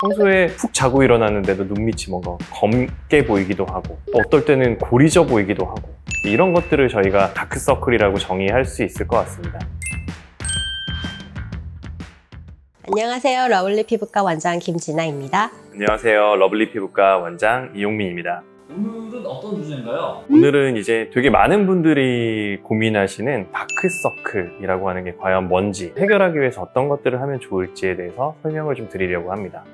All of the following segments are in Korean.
평소에 푹 자고 일어났는데도 눈밑이 뭔가 검게 보이기도 하고 또 어떨 때는 고리져 보이기도 하고 이런 것들을 저희가 다크서클이라고 정의할 수 있을 것 같습니다. 안녕하세요. 러블리 피부과 원장 김진아입니다. 안녕하세요. 러블리 피부과 원장 이용민입니다. 오늘은 어떤 주제인가요? 오늘은 이제 되게 많은 분들이 고민하시는 다크서클이라고 하는 게 과연 뭔지, 해결하기 위해서 어떤 것들을 하면 좋을지에 대해서 설명을 좀 드리려고 합니다.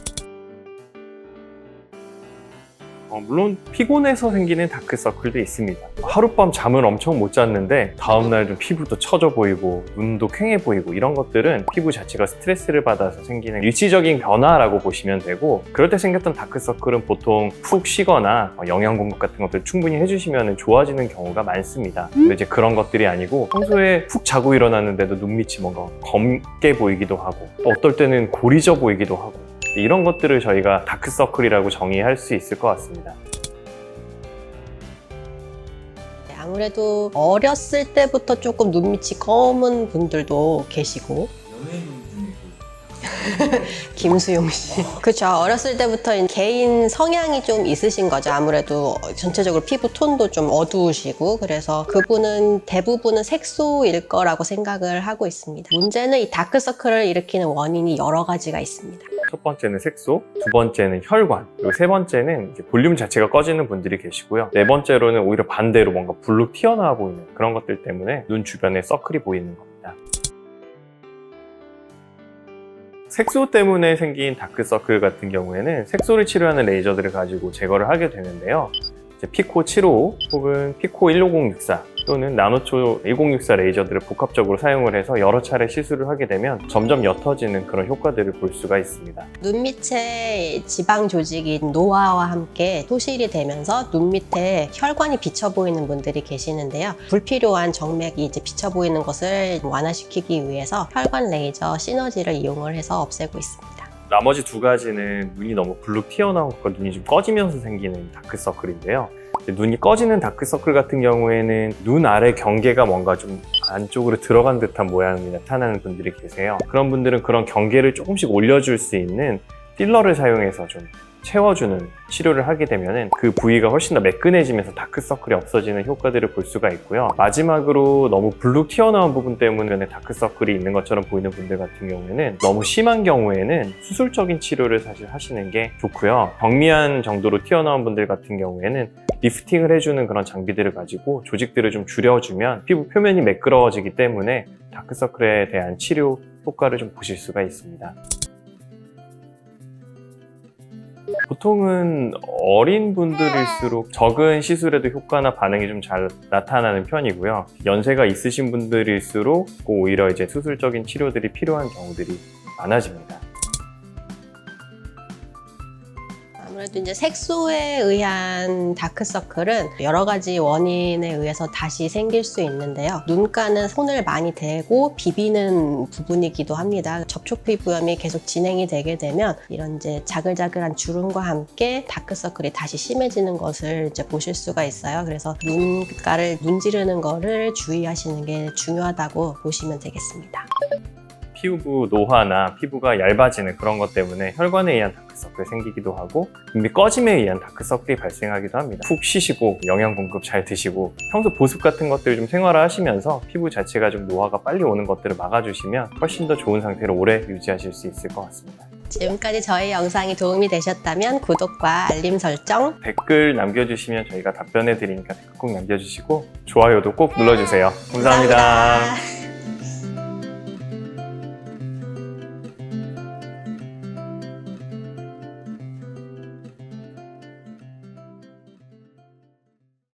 물론 피곤해서 생기는 다크서클도 있습니다. 하룻밤 잠을 엄청 못 잤는데 다음날 좀 피부도 처져 보이고 눈도 퀭해 보이고 이런 것들은 피부 자체가 스트레스를 받아서 생기는 일시적인 변화라고 보시면 되고, 그럴 때 생겼던 다크서클은 보통 푹 쉬거나 영양 공급 같은 것들 충분히 해주시면 좋아지는 경우가 많습니다. 근데 이제 그런 것들이 아니고 평소에 푹 자고 일어났는데도 눈밑이 뭔가 검게 보이기도 하고 또 어떨 때는 고리져 보이기도 하고 이런 것들을 저희가 다크서클이라고 정의할 수 있을 것 같습니다. 아무래도 어렸을 때부터 조금 눈밑이 검은 분들도 계시고, 연예인 중에 김수용 씨. 그렇죠. 어렸을 때부터 개인 성향이 좀 있으신 거죠. 아무래도 전체적으로 피부 톤도 좀 어두우시고, 그래서 그분은 대부분은 색소일 거라고 생각을 하고 있습니다. 문제는 이 다크서클을 일으키는 원인이 여러 가지가 있습니다. 첫 번째는 색소, 두 번째는 혈관, 그리고 세 번째는 이제 볼륨 자체가 꺼지는 분들이 계시고요. 네 번째로는 오히려 반대로 뭔가 불룩 튀어나와 보이는 그런 것들 때문에 눈 주변에 서클이 보이는 겁니다. 색소 때문에 생긴 다크서클 같은 경우에는 색소를 치료하는 레이저들을 가지고 제거를 하게 되는데요. 이제 피코 755 혹은 피코 15064 또는 나노초 1064 레이저들을 복합적으로 사용을 해서 여러 차례 시술을 하게 되면 점점 옅어지는 그런 효과들을 볼 수가 있습니다. 눈밑에 지방 조직인 노화와 함께 소실이 되면서 눈밑에 혈관이 비쳐 보이는 분들이 계시는데요. 불필요한 정맥이 이제 비쳐 보이는 것을 완화시키기 위해서 혈관 레이저 시너지를 이용을 해서 없애고 있습니다. 나머지 두 가지는 눈이 너무 불룩 튀어나온 것과 눈이 좀 꺼지면서 생기는 다크서클인데요. 눈이 꺼지는 다크서클 같은 경우에는 눈 아래 경계가 뭔가 좀 안쪽으로 들어간 듯한 모양이 나타나는 분들이 계세요. 그런 분들은 그런 경계를 조금씩 올려줄 수 있는 필러를 사용해서 좀 채워주는 치료를 하게 되면 그 부위가 훨씬 더 매끈해지면서 다크서클이 없어지는 효과들을 볼 수가 있고요. 마지막으로 너무 불룩 튀어나온 부분 때문에 다크서클이 있는 것처럼 보이는 분들 같은 경우에는 너무 심한 경우에는 수술적인 치료를 사실 하시는 게 좋고요. 경미한 정도로 튀어나온 분들 같은 경우에는 리프팅을 해주는 그런 장비들을 가지고 조직들을 좀 줄여주면 피부 표면이 매끄러워지기 때문에 다크서클에 대한 치료 효과를 좀 보실 수가 있습니다. 보통은 어린 분들일수록 적은 시술에도 효과나 반응이 좀 잘 나타나는 편이고요. 연세가 있으신 분들일수록 오히려 이제 수술적인 치료들이 필요한 경우들이 많아집니다. 아무래도 이제 색소에 의한 다크서클은 여러 가지 원인에 의해서 다시 생길 수 있는데요. 눈가는 손을 많이 대고 비비는 부분이기도 합니다. 접촉 피부염이 계속 진행이 되게 되면 이런 이제 자글자글한 주름과 함께 다크서클이 다시 심해지는 것을 이제 보실 수가 있어요. 그래서 눈가를 문지르는 거를 주의하시는 게 중요하다고 보시면 되겠습니다. 피부 노화나 피부가 얇아지는 그런 것 때문에 혈관에 의한 다크서클이 생기기도 하고 눈밑 꺼짐에 의한 다크서클이 발생하기도 합니다. 푹 쉬시고 영양 공급 잘 드시고 평소 보습 같은 것들 좀 생활하시면서 피부 자체가 좀 노화가 빨리 오는 것들을 막아주시면 훨씬 더 좋은 상태로 오래 유지하실 수 있을 것 같습니다. 지금까지 저희 영상이 도움이 되셨다면 구독과 알림 설정, 댓글 남겨주시면 저희가 답변해 드리니까 댓글 꼭 남겨주시고 좋아요도 꼭 눌러주세요. 감사합니다.